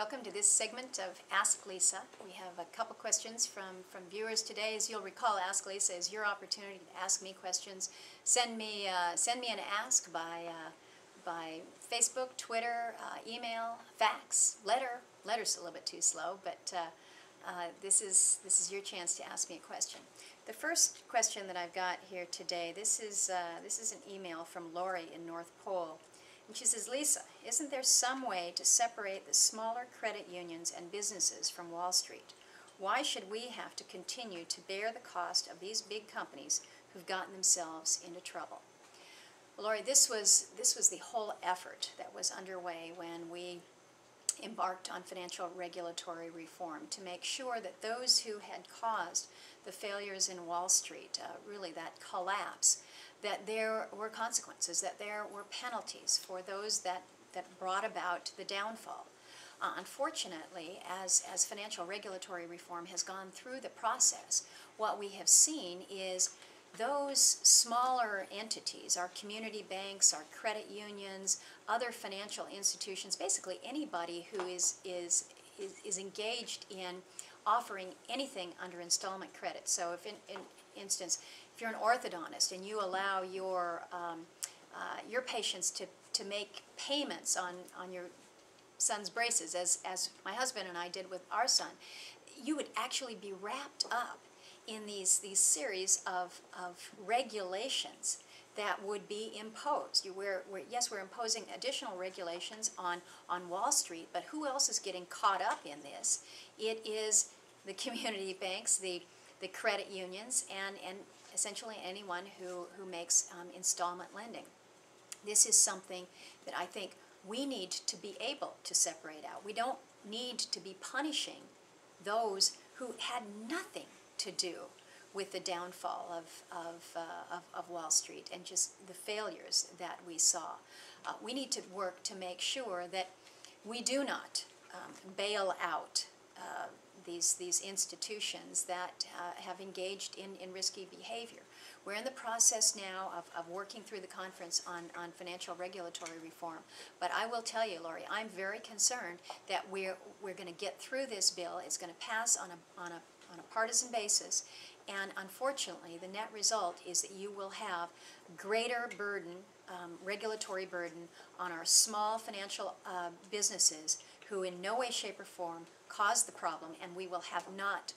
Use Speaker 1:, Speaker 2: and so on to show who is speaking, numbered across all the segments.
Speaker 1: Welcome to this segment of Ask Lisa. We have a couple questions from viewers today. As you'll recall, Ask Lisa is your opportunity to ask me questions. Send me an ask by Facebook, Twitter, email, fax, letter. Letter's a little bit too slow, but this is your chance to ask me a question. The first question that I've got here today, this is an email from Lori in North Pole. And she says, Lisa, isn't there some way to separate the smaller credit unions and businesses from Wall Street? Why should we have to continue to bear the cost of these big companies who've gotten themselves into trouble? Well, Lori, this was the whole effort that was underway when we embarked on financial regulatory reform to make sure that those who had caused the failures in Wall Street, really that collapse, that there were consequences, that there were penalties for those that brought about the downfall. Unfortunately, as financial regulatory reform has gone through the process, what we have seen is those smaller entities, our community banks, our credit unions, other financial institutions, basically anybody who is engaged in offering anything under installment credit. So if in instance, if you're an orthodontist and you allow your patients to make payments on your son's braces, as my husband and I did with our son, you would actually be wrapped up in these series of regulations that would be imposed. Yes, we're imposing additional regulations on Wall Street, but who else is getting caught up in this? It is the community banks, the credit unions, and essentially anyone who makes installment lending. This is something that I think we need to be able to separate out. We don't need to be punishing those who had nothing to do with the downfall of Wall Street and just the failures that we saw. We need to work to make sure that we do not bail out these institutions that have engaged in risky behavior. We're in the process now of working through the conference on financial regulatory reform. But I will tell you, Lori, I'm very concerned that we're going to get through this bill. It's going to pass on a partisan basis, and unfortunately the net result is that you will have greater burden, regulatory burden, on our small financial businesses who in no way, shape, or form caused the problem, and we will have not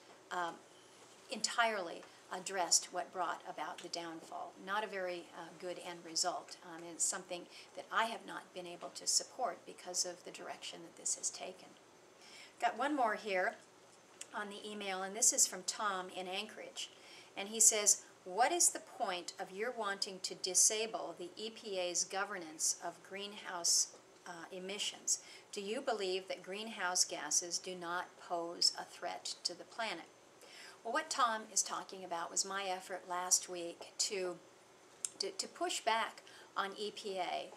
Speaker 1: entirely addressed what brought about the downfall. Not a very good end result, and it's something that I have not been able to support because of the direction that this has taken. Got one more here on the email, and this is from Tom in Anchorage, and he says, what is the point of your wanting to disable the EPA's governance of greenhouse emissions? Do you believe that greenhouse gases do not pose a threat to the planet? Well, what Tom is talking about was my effort last week to push back on EPA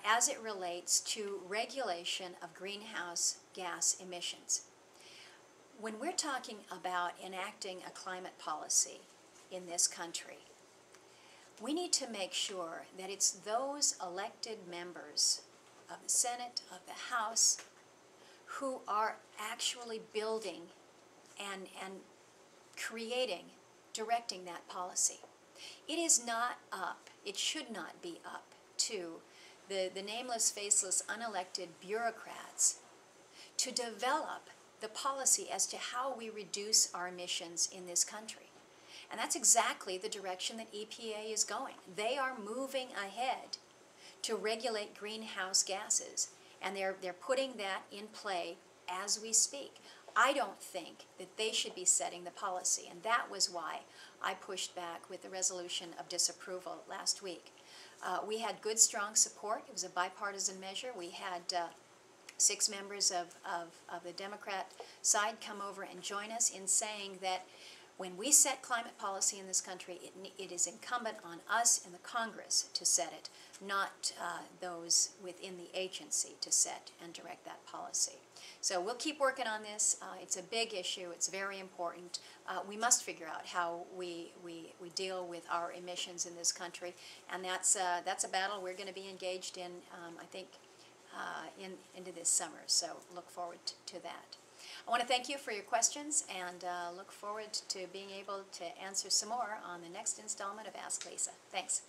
Speaker 1: as it relates to regulation of greenhouse gas emissions. When we're talking about enacting a climate policy in this country, we need to make sure that it's those elected members of the Senate, of the House, who are actually building and creating, directing that policy. It is not up, it should not be up to the nameless, faceless, unelected bureaucrats to develop the policy as to how we reduce our emissions in this country. And that's exactly the direction that EPA is going. They are moving ahead to regulate greenhouse gases, and they're putting that in play as we speak. I don't think that they should be setting the policy, and that was why I pushed back with the resolution of disapproval last week. We had good, strong support. It was a bipartisan measure. We had 6 members of the Democrat side come over and join us in saying that when we set climate policy in this country, it is incumbent on us in the Congress to set it, not those within the agency to set and direct that policy. So we'll keep working on this. It's a big issue. It's very important. We must figure out how we deal with our emissions in this country, and that's a battle we're going to be engaged in, I think, into this summer. So look forward to that. I want to thank you for your questions and look forward to being able to answer some more on the next installment of Ask Lisa. Thanks.